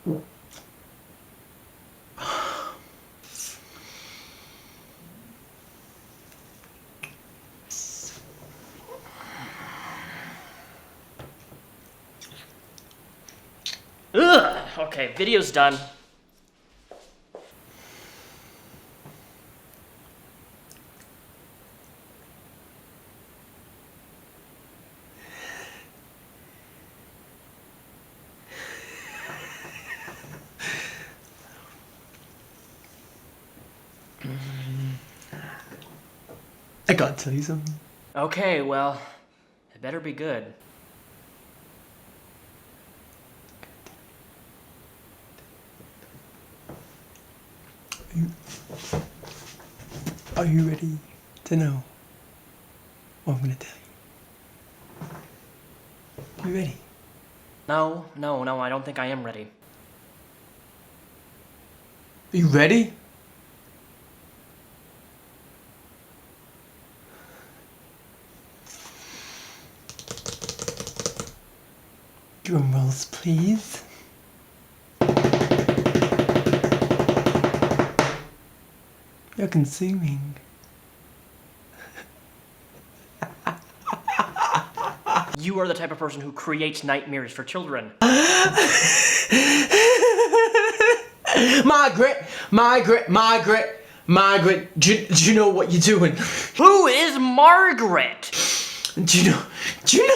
Ugh! Okay, video's done. I gotta tell you something. Okay, well, it better be good. Are you ready to know what I'm gonna tell you? You ready? No, I don't think I am ready. Are you ready? Drum rolls, please. You're consuming. You are the type of person who creates nightmares for children. Margaret, do you know what you're doing? Who is Margaret? Do you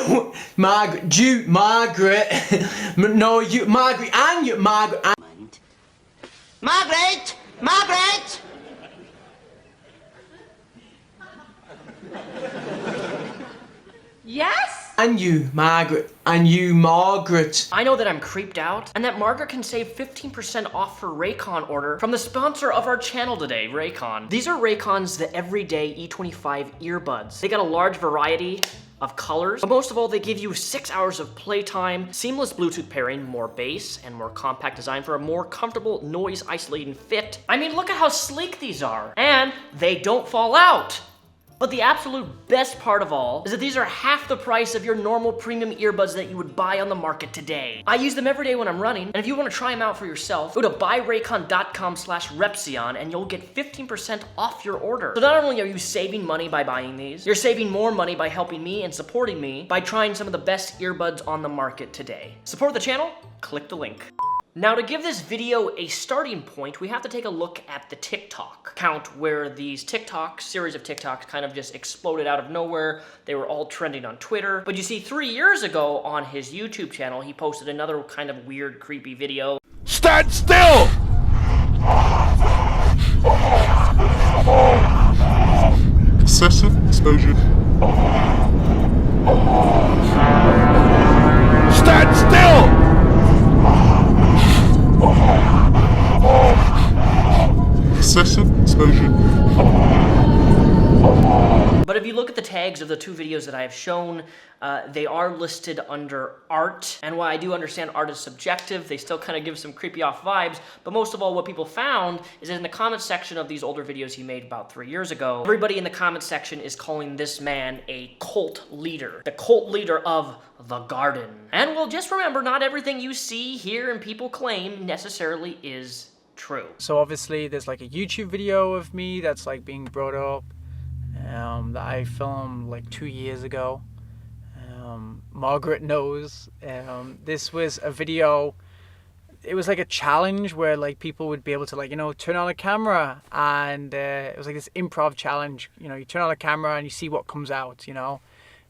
know Margaret, Margaret, Margaret! Yes? and you, Margaret. I know that I'm creeped out, and that Margaret can save 15% off her Raycon order from the sponsor of our channel today, Raycon. These are Raycon's the everyday E25 earbuds. They got a large variety of colors, but most of all, they give you 6 hours of playtime, seamless Bluetooth pairing, more bass, and more compact design for a more comfortable noise-isolating fit. I mean, look at how sleek these are, and they don't fall out. But the absolute best part of all is that these are half the price of your normal premium earbuds that you would buy on the market today. I use them every day when I'm running, and if you want to try them out for yourself, go to buyraycon.com/Repzion and you'll get 15% off your order. So not only are you saving money by buying these, you're saving more money by helping me and supporting me by trying some of the best earbuds on the market today. Support the channel? Click the link. Now, to give this video a starting point, we have to take a look at the TikTok account where these series of TikToks kind of just exploded out of nowhere. They were all trending on Twitter. But you see, 3 years ago on his YouTube channel, he posted another kind of weird, creepy video. Stand still! Excessive exposure. Stand still! Excessive exposure. But if you look at the tags of the 2 videos that I have shown, they are listed under art. And while I do understand art is subjective, they still kind of give some creepy off vibes. But most of all, what people found is that in the comment section of these older videos he made about 3 years ago, everybody in the comment section is calling this man a cult leader. The cult leader of the garden. And well, just remember, not everything you see, hear, and people claim necessarily is true. So obviously there's like a YouTube video of me that's like being brought up that I filmed like 2 years ago. Margaret knows. This was a video, it was like a challenge where like people would be able to, like, you know, turn on a camera, and it was like this improv challenge. You know, you turn on a camera and you see what comes out, you know.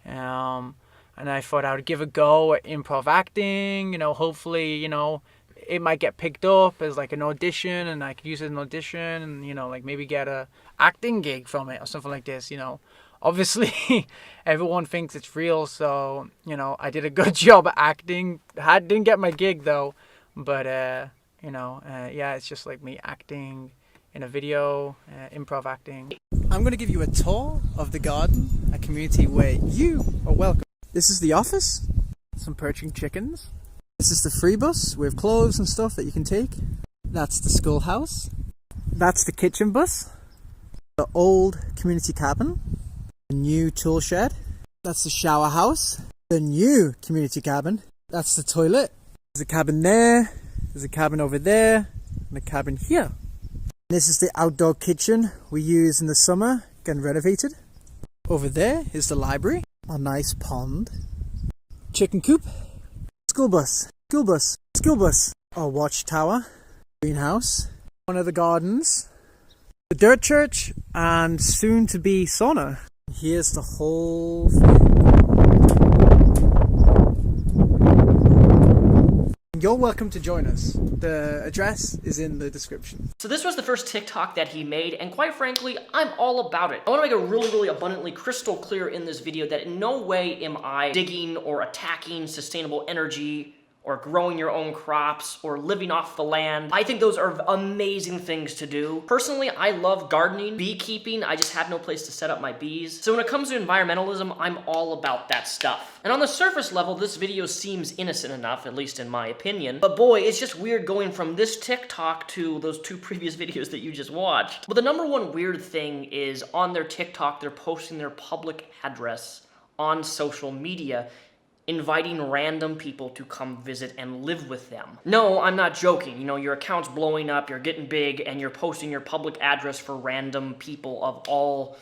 And I thought I would give a go at improv acting, you know, hopefully, you know, it might get picked up as like an audition, and I could use it as an audition, and, you know, like maybe get a acting gig from it or something like this, you know. Obviously, everyone thinks it's real, so, you know, I did a good job at acting. Didn't get my gig though, but you know, yeah, it's just like me acting in a video, improv acting. I'm going to give you a tour of the garden, a community where you are welcome. This is the office, some perching chickens. This is the free bus with clothes and stuff that you can take. That's the schoolhouse. That's the kitchen bus. The old community cabin. The new tool shed. That's the shower house. The new community cabin. That's the toilet. There's a cabin there. There's a cabin over there and a cabin here. This is the outdoor kitchen we use in the summer, getting renovated. Over there is the library, a nice pond, chicken coop, school bus, school bus, school bus, a watchtower, greenhouse, one of the gardens, the dirt church, and soon to be sauna. Here's the whole thing. You're welcome to join us. The address is in the description. So this was the first TikTok that he made, and quite frankly, I'm all about it. I want to make it really abundantly crystal clear in this video that in no way am I digging or attacking sustainable energy or growing your own crops, or living off the land. I think those are amazing things to do. Personally, I love gardening, beekeeping, I just have no place to set up my bees. So when it comes to environmentalism, I'm all about that stuff. And on the surface level, this video seems innocent enough, at least in my opinion. But boy, it's just weird going from this TikTok to those two previous videos that you just watched. But the number one weird thing is on their TikTok, they're posting their public address on social media, inviting random people to come visit and live with them. No, I'm not joking. You know, your account's blowing up, you're getting big, and you're posting your public address for random people of all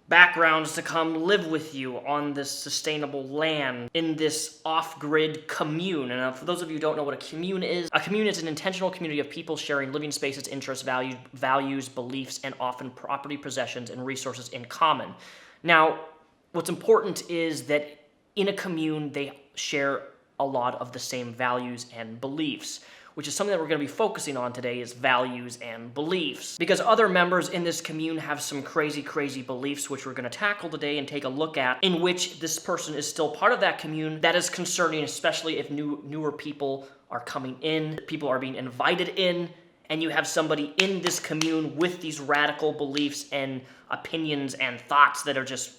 backgrounds to come live with you on this sustainable land in this off-grid commune. And for those of you who don't know what a commune is an intentional community of people sharing living spaces, interests, values, beliefs, and often property, possessions, and resources in common. Now, what's important is that in a commune, they share a lot of the same values and beliefs, which is something that we're going to be focusing on today, is values and beliefs. Because other members in this commune have some crazy beliefs, which we're going to tackle today and take a look at, in which this person is still part of that commune. That is concerning, especially if newer people are coming in, people are being invited in, and you have somebody in this commune with these radical beliefs and opinions and thoughts that are just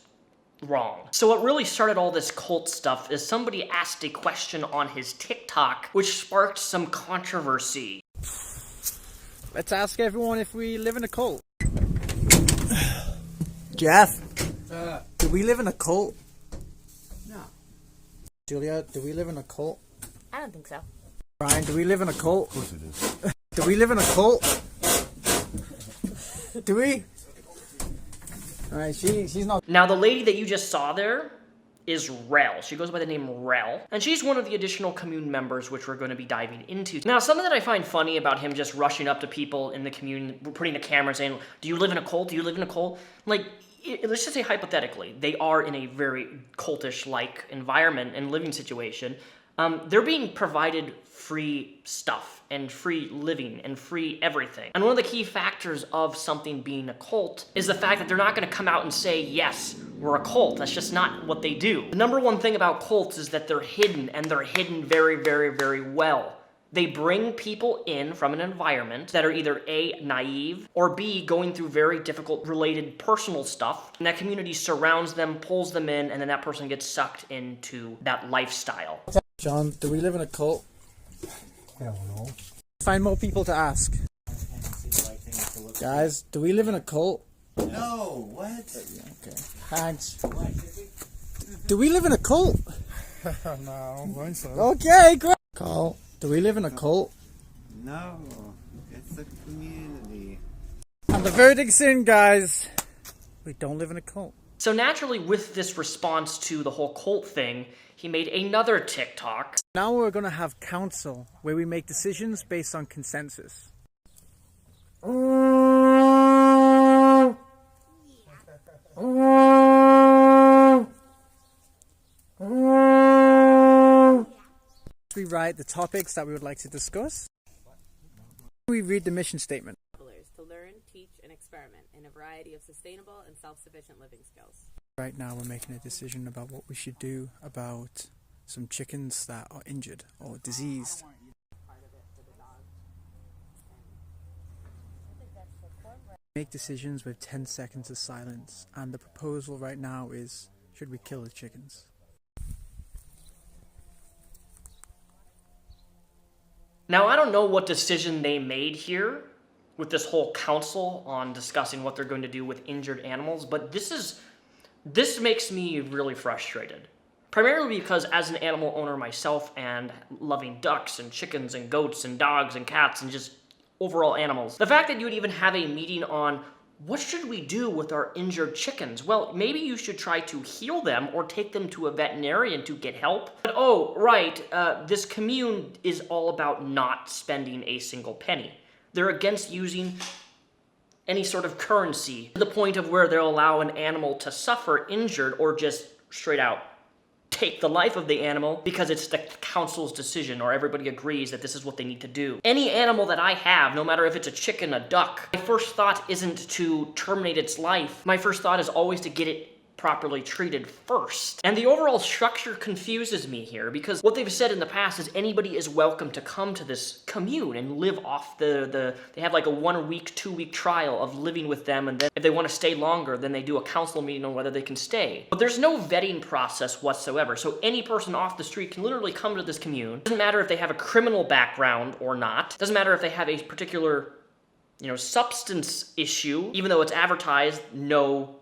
wrong. So what really started all this cult stuff is somebody asked a question on his TikTok, which sparked some controversy. Let's ask everyone if we live in a cult. Jeff, do we live in a cult? No. Julia, do we live in a cult? I don't think so. Brian, do we live in a cult? Of course it is. Do we live in a cult? Do we? Alright, she's not. Now, the lady that you just saw there is Rel. She goes by the name Rel, and she's one of the additional commune members which we're going to be diving into. Now, something that I find funny about him just rushing up to people in the commune, putting the camera and saying, do you live in a cult? Do you live in a cult? Like, let's just say hypothetically, they are in a very cultish-like environment and living situation. They're being provided free stuff and free living and free everything. And one of the key factors of something being a cult is the fact that they're not going to come out and say, yes, we're a cult. That's just not what they do. The number one thing about cults is that they're hidden, and they're hidden very well. They bring people in from an environment that are either A, naive, or B, going through very difficult related personal stuff, and that community surrounds them, pulls them in, and then that person gets sucked into that lifestyle. John, do we live in a cult? I don't know. Find more people to ask. Guys, do we live in a cult? No, what? Okay. Thanks. Do we live in a cult? No, I don't think so. Okay, great. Carl, do we live in a cult? No, it's a community. And the verdict's in, guys. We don't live in a cult. So naturally, with this response to the whole cult thing, he made another TikTok. Now we're going to have council, where we make decisions based on consensus. We write the topics that we would like to discuss. We read the mission statement. To learn, teach, and experiment in a variety of sustainable and self-sufficient living skills. Right now we're making a decision about what we should do about some chickens that are injured or diseased. Make decisions with 10 seconds of silence, and the proposal right now is, should we kill the chickens? Now, I don't know what decision they made here with this whole council on discussing what they're going to do with injured animals, but this makes me really frustrated. Primarily because as an animal owner myself and loving ducks and chickens and goats and dogs and cats and just overall animals, the fact that you would even have a meeting on what should we do with our injured chickens? Well, maybe you should try to heal them or take them to a veterinarian to get help. But oh, right, this commune is all about not spending a single penny. They're against using any sort of currency to the point of where they'll allow an animal to suffer injured or just straight out take the life of the animal because it's the council's decision or everybody agrees that this is what they need to do. Any animal that I have, no matter if it's a chicken, a duck, my first thought isn't to terminate its life. My first thought is always to get it properly treated first. And the overall structure confuses me here because what they've said in the past is anybody is welcome to come to this commune and live off they have like a 1 week, 2 week trial of living with them, and then if they want to stay longer, then they do a council meeting on whether they can stay. But there's no vetting process whatsoever, so any person off the street can literally come to this commune. Doesn't matter if they have a criminal background or not. Doesn't matter if they have a particular, substance issue, even though it's advertised no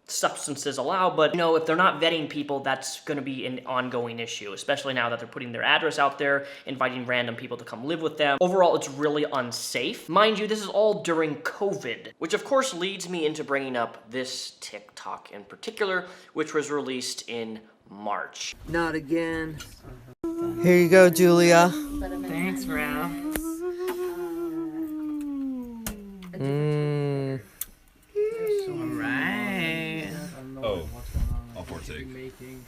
substances allowed, but if they're not vetting people, that's going to be an ongoing issue, especially now that they're putting their address out there, inviting random people to come live with them. Overall, it's really unsafe. Mind you, this is all during COVID, which of course leads me into bringing up this TikTok in particular, which was released in March. Not again. Here you go, Julia. Thanks, Ralph. Oh, I'll partake. Making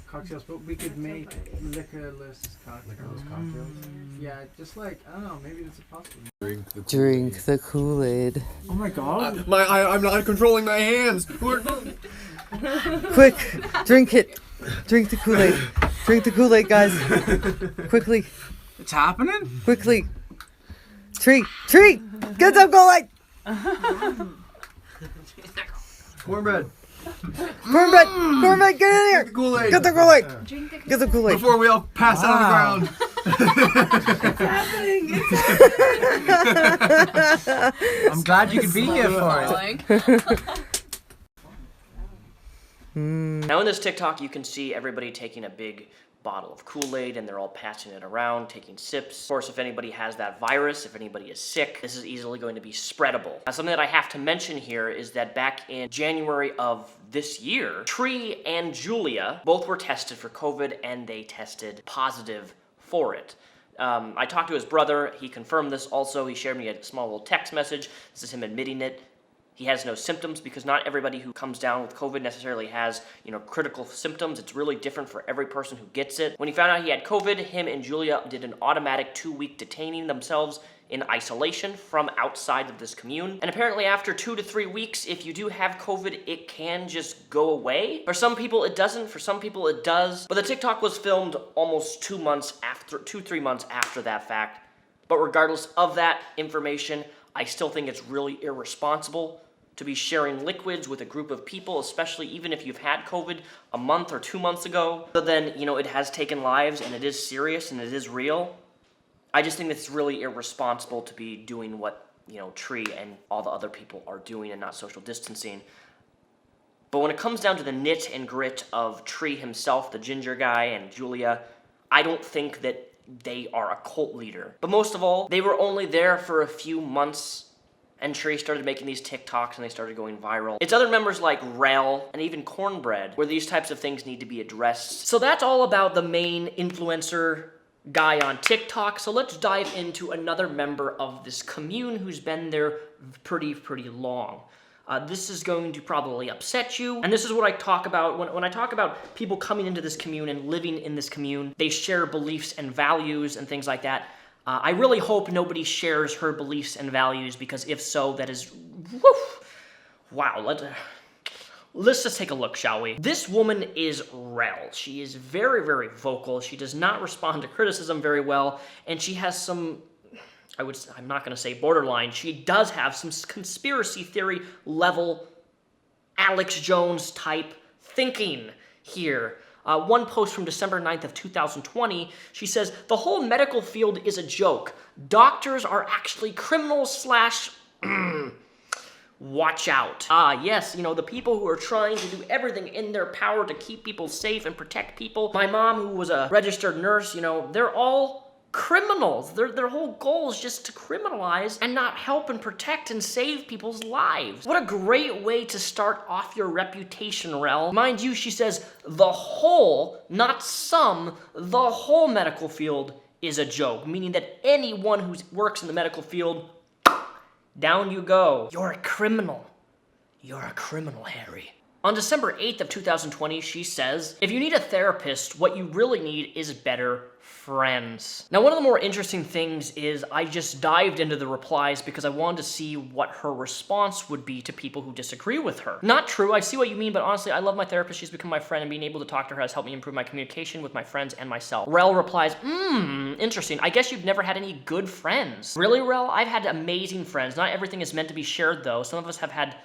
Cocktails, but we could make liquorless cocktails. Yeah, just like, I don't know, maybe it's possible. Drink the Kool-Aid. Oh my god. I'm not controlling my hands. Quick, drink it. Drink the Kool-Aid. Drink the Kool-Aid, guys. Quickly, It's happening? quickly. Tree, get some Kool-Aid. Cornbread. Cornbread, get in here. Kool-Aid. Get the Kool-Aid. Get the Kool-Aid. Before we all pass out on the ground. I'm glad you could be here for it. Now in this TikTok, you can see everybody taking a big bottle of Kool-Aid and they're all passing it around, taking sips. Of course, if anybody has that virus, if anybody is sick, this is easily going to be spreadable. Now, something that I have to mention here is that back in January of this year, Tree and Julia both were tested for COVID and they tested positive for it. I talked to his brother. He confirmed this also. He shared me a small little text message. This is him admitting it. He has no symptoms because not everybody who comes down with COVID necessarily has, critical symptoms. It's really different for every person who gets it. When he found out he had COVID, him and Julia did an automatic 2-week detaining themselves in isolation from outside of this commune. And apparently after 2 to 3 weeks, if you do have COVID, it can just go away. For some people it doesn't, for some people it does. But the TikTok was filmed almost 3 months after that fact. But regardless of that information, I still think it's really irresponsible to be sharing liquids with a group of people, especially even if you've had COVID a month or 2 months ago. But then, it has taken lives and it is serious and it is real. I just think it's really irresponsible to be doing what, Tree and all the other people are doing and not social distancing. But when it comes down to the nit and grit of Tree himself, the ginger guy, and Julia, I don't think that they are a cult leader. But most of all, they were only there for a few months and Tree started making these TikToks and they started going viral. It's other members like Rel and even Cornbread where these types of things need to be addressed. So that's all about the main influencer guy on TikTok. So let's dive into another member of this commune who's been there pretty long. This is going to probably upset you. And this is what I talk about when I talk about people coming into this commune and living in this commune. They share beliefs and values and things like that. I really hope nobody shares her beliefs and values because if so, that is, wow. Let's just take a look, shall we? This woman is Rel. She is very vocal. She does not respond to criticism very well. And she has some, I'm not going to say borderline, she does have some conspiracy theory level Alex Jones type thinking here. One post from December 9th of 2020, she says, the whole medical field is a joke. Doctors are actually criminals / watch out. Ah, yes, you know, the people who are trying to do everything in their power to keep people safe and protect people. My mom, who was a registered nurse, you know, they're all criminals. Their whole goal is just to criminalize and not help and protect and save people's lives. What a great way to start off your reputation, Rel. Mind you, she says the whole, not some, the whole medical field is a joke, meaning that anyone who works in the medical field, down you go. You're a criminal. You're a criminal, Harry. On December 8th of 2020, she says, if you need a therapist, what you really need is better friends. Now, one of the more interesting things is I just dived into the replies because I wanted to see what her response would be to people who disagree with her. Not true, I see what you mean, but honestly, I love my therapist. She's become my friend, and being able to talk to her has helped me improve my communication with my friends and myself. Rel replies, interesting. I guess you've never had any good friends. Really, Rel? I've had amazing friends. Not everything is meant to be shared, though. Some of us have had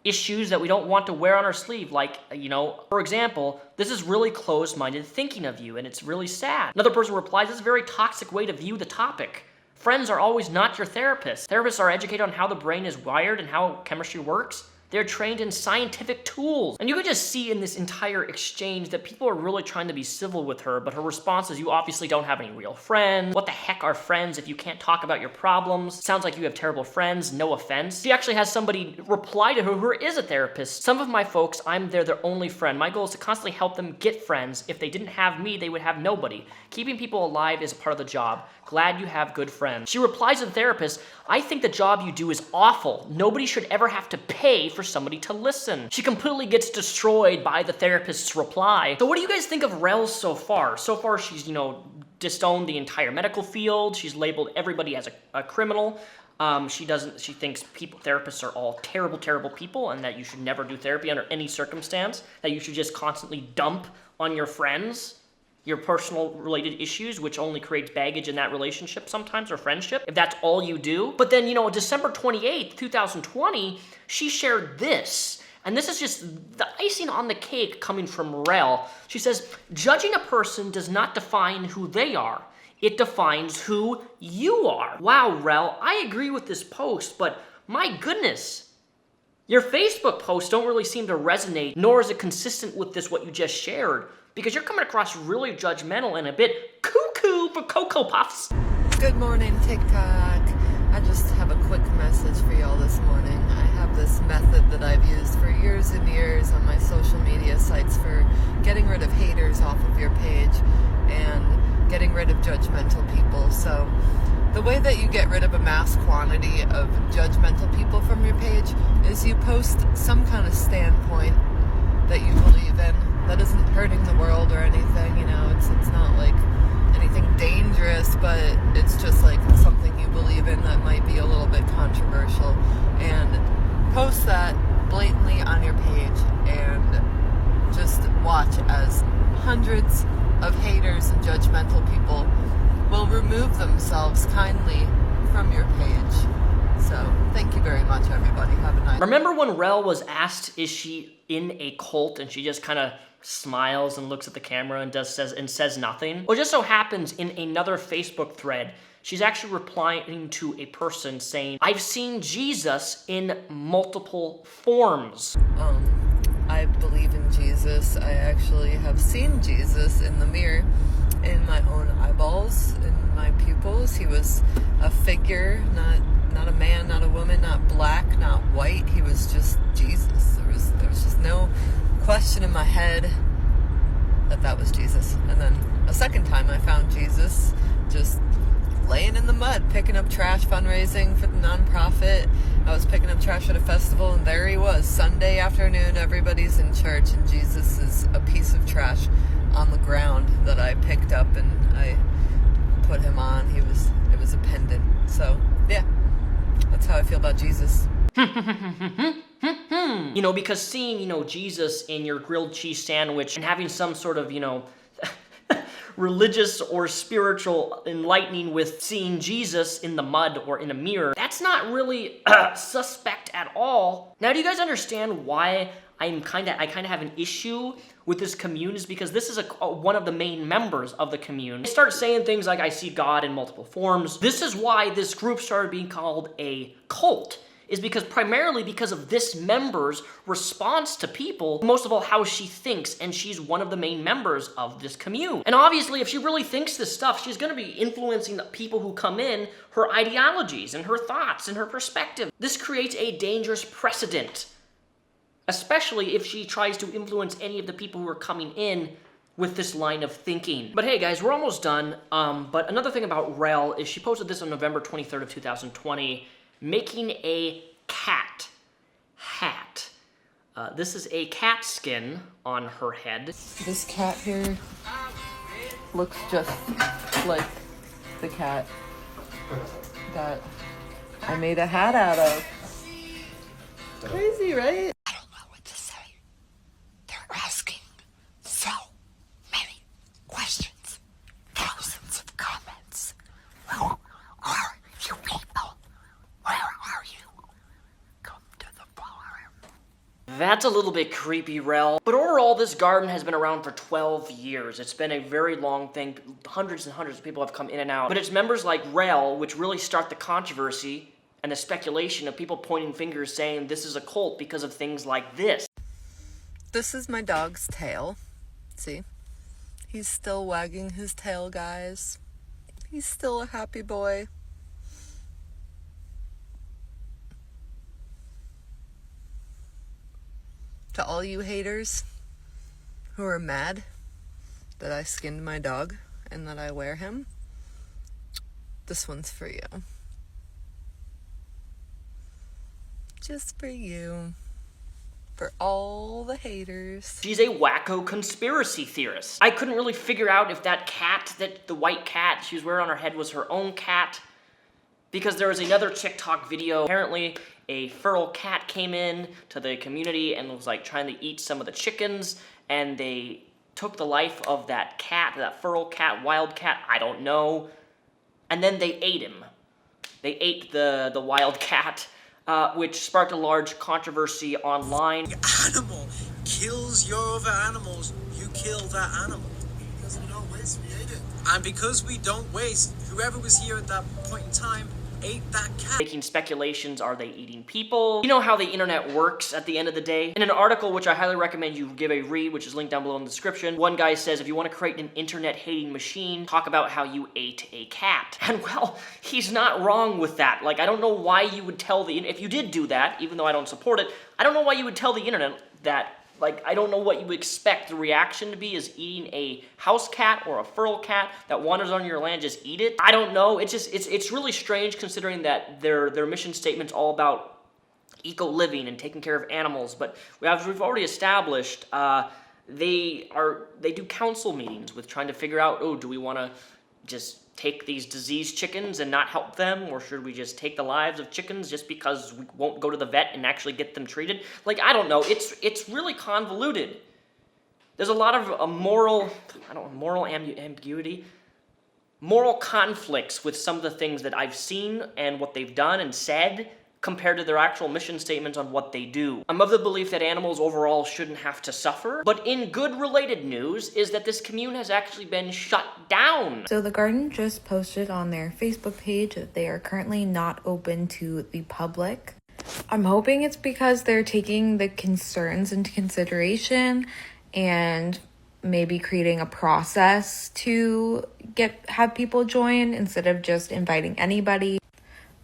issues that we don't want to wear on our sleeve, like, you know, for example, this is really closed-minded thinking of you, and it's really sad. Another person replies, this is a very toxic way to view the topic. Friends are always not your therapists. Therapists are educated on how the brain is wired and how chemistry works. They're trained in scientific tools. And you can just see in this entire exchange that people are really trying to be civil with her, but her response is, you obviously don't have any real friends. What the heck are friends if you can't talk about your problems? Sounds like you have terrible friends, no offense. She actually has somebody reply to her who is a therapist. Some of my folks, I'm their only friend. My goal is to constantly help them get friends. If they didn't have me, they would have nobody. Keeping people alive is a part of the job. Glad you have good friends. She replies to the therapist, I think the job you do is awful. Nobody should ever have to pay for somebody to listen. She completely gets destroyed by the therapist's reply. So what do you guys think of Rel so far? So far, she's, you know, disowned the entire medical field. She's labeled everybody as a criminal. She thinks therapists are all terrible, terrible people, and that you should never do therapy under any circumstance, that you should just constantly dump on your friends your personal related issues, which only creates baggage in that relationship sometimes, or friendship, if that's all you do. But then, you know, December 28th, 2020, she shared this. And this is just the icing on the cake coming from Rel. She says, judging a person does not define who they are. It defines who you are. Wow, Rel, I agree with this post, but my goodness, your Facebook posts don't really seem to resonate, nor is it consistent with what you just shared, because you're coming across really judgmental and a bit cuckoo for Cocoa Puffs. Good morning, TikTok. I just have a quick message for y'all this morning. I have this method that I've used for years and years on my social media sites for getting rid of haters off of your page and getting rid of judgmental people. So the way that you get rid of a mass quantity of judgmental people from your page is you post some kind of standpoint that you believe in that isn't hurting the world or anything, you know, it's not like anything dangerous, but it's just like something you believe in that might be a little bit controversial, and post that blatantly on your page and just watch as hundreds of haters and judgmental people will remove themselves kindly from your page. So, thank you very much, everybody. Have a nice day. Remember when Rel was asked, is she in a cult, and she just kind of smiles and looks at the camera and says nothing? Well, it just so happens in another Facebook thread, she's actually replying to a person saying, I've seen Jesus in multiple forms. I believe in Jesus. I actually have seen Jesus in the mirror, in my own eyeballs, in my pupils. He was a figure, not a man, not a woman, not black, not white. He was just Jesus. There was just no question in my head that was Jesus. And then a second time I found Jesus just laying in the mud, picking up trash, fundraising for the nonprofit. I was picking up trash at a festival, and there he was, Sunday afternoon, everybody's in church, and Jesus is a piece of trash on the ground that I picked up, and I put him on. It was a pendant. So, yeah, that's how I feel about Jesus. You know, because seeing, you know, Jesus in your grilled cheese sandwich and having some sort of, you know, religious or spiritual enlightening with seeing Jesus in the mud or in a mirror, that's not really suspect at all. Now, do you guys understand why I kind of have an issue with this commune? Is because this is one of the main members of the commune. They start saying things like, I see God in multiple forms. This is why this group started being called a cult. is primarily because of this member's response to people, most of all how she thinks, and she's one of the main members of this commune. And obviously, if she really thinks this stuff, she's gonna be influencing the people who come in, her ideologies and her thoughts and her perspective. This creates a dangerous precedent, especially if she tries to influence any of the people who are coming in with this line of thinking. But hey guys, we're almost done. But another thing about Rel is she posted this on November 23rd of 2020, making a cat hat. This is a cat skin on her head. This cat here looks just like the cat that I made a hat out of. Crazy, right? I don't know what to say. They're asking so many questions, thousands of comments. Who are you people? Where are you? Come to the farm. That's a little bit creepy, Rel. But overall, this garden has been around for 12 years. It's been a very long thing. Hundreds and hundreds of people have come in and out. But it's members like Rel which really start the controversy and the speculation of people pointing fingers saying this is a cult because of things like this. This is my dog's tail. See? He's still wagging his tail, guys. He's still a happy boy. To all you haters who are mad that I skinned my dog and that I wear him, this one's for you. Just for you. For all the haters. She's a wacko conspiracy theorist. I couldn't really figure out if that cat, the white cat she was wearing on her head was her own cat, because there was another TikTok video. Apparently, a feral cat came in to the community and was like trying to eat some of the chickens, and they took the life of that cat, that feral cat, wild cat, I don't know, and then they ate him. They ate the wild cat, which sparked a large controversy online. Animal kills your other animals, you kill that animal. Because we don't waste, we ate it. And because we don't waste, whoever was here at that point in time ate that cat. Making speculations, are they eating people? You know how the internet works at the end of the day. In an article which I highly recommend you give a read, which is linked down below in the description, one guy says if you want to create an internet-hating machine, talk about how you ate a cat. And well, he's not wrong with that. Like, I don't know why you would tell if you did do that, even though I don't support it, I don't know why you would tell the internet that. Like, I don't know what you would expect the reaction to be, is eating a house cat or a feral cat that wanders on your land, just eat it. I don't know. It's just, it's really strange considering that their mission statement's all about eco-living and taking care of animals. But as we've already established, they do council meetings with trying to figure out, oh, do we want to just take these diseased chickens and not help them, or should we just take the lives of chickens just because we won't go to the vet and actually get them treated? Like, I don't know. It's really convoluted. There's a lot of moral ambiguity, moral conflicts with some of the things that I've seen and what they've done and said compared to their actual mission statements on what they do. I'm of the belief that animals overall shouldn't have to suffer, but in good related news is that this commune has actually been shut down. So the garden just posted on their Facebook page that they are currently not open to the public. I'm hoping it's because they're taking the concerns into consideration and maybe creating a process to have people join instead of just inviting anybody.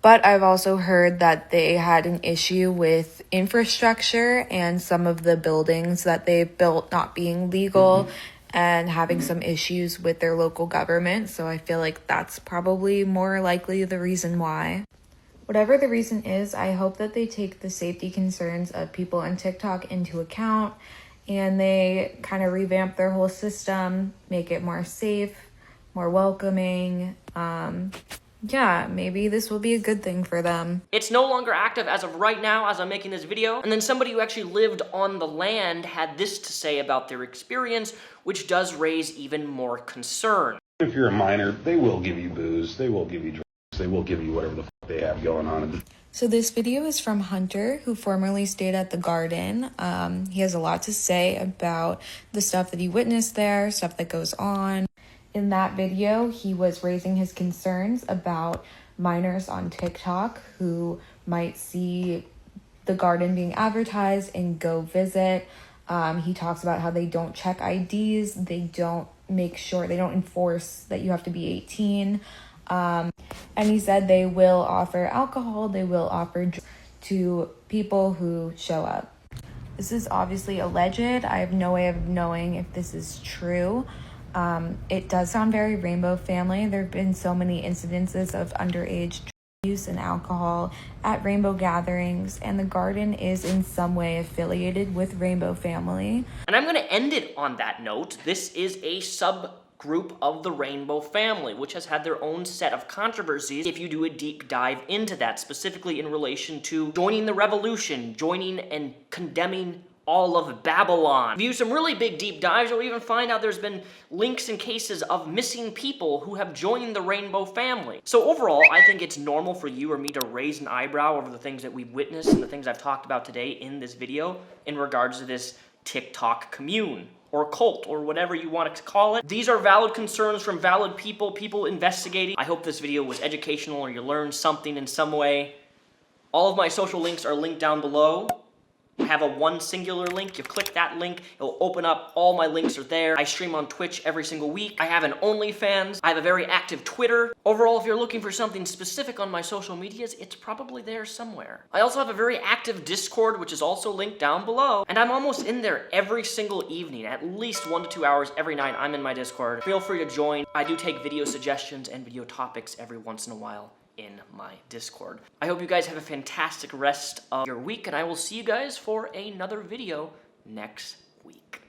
But I've also heard that they had an issue with infrastructure and some of the buildings that they built not being legal and having some issues with their local government. So I feel like that's probably more likely the reason why. Whatever the reason is, I hope that they take the safety concerns of people on TikTok into account and they kind of revamp their whole system, make it more safe, more welcoming. Yeah, maybe this will be a good thing for them. It's no longer active as of right now as I'm making this video. And then somebody who actually lived on the land had this to say about their experience, which does raise even more concern. If you're a minor, they will give you booze, they will give you drugs, they will give you whatever the fuck they have going on. So this video is from Hunter, who formerly stayed at the garden. He has a lot to say about the stuff that he witnessed there, stuff that goes on. In that video, he was raising his concerns about minors on TikTok who might see the garden being advertised and go visit. He talks about how they don't check IDs, they don't enforce that you have to be 18. And he said they will offer alcohol, they will offer drugs to people who show up. This is obviously alleged. I have no way of knowing if this is true. It does sound very Rainbow Family. There have been so many incidences of underage use and alcohol at Rainbow gatherings, and the garden is in some way affiliated with Rainbow Family. And I'm going to end it on that note. This is a subgroup of the Rainbow Family, which has had their own set of controversies if you do a deep dive into that, specifically in relation to joining the revolution, joining and condemning all of Babylon. View some really big deep dives, you'll even find out there's been links and cases of missing people who have joined the Rainbow Family. So overall, I think it's normal for you or me to raise an eyebrow over the things that we've witnessed and the things I've talked about today in this video in regards to this TikTok commune or cult or whatever you want to call it. These are valid concerns from valid people investigating. I hope this video was educational or you learned something in some way. All of my social links are linked down below. I have one singular link. You click that link, it'll open up. All my links are there. I stream on Twitch every single week. I have an OnlyFans. I have a very active Twitter. Overall, if you're looking for something specific on my social medias, it's probably there somewhere. I also have a very active Discord, which is also linked down below. And I'm almost in there every single evening, at least 1 to 2 hours every night. I'm in my Discord. Feel free to join. I do take video suggestions and video topics every once in a while in my Discord. I hope you guys have a fantastic rest of your week, and I will see you guys for another video next week.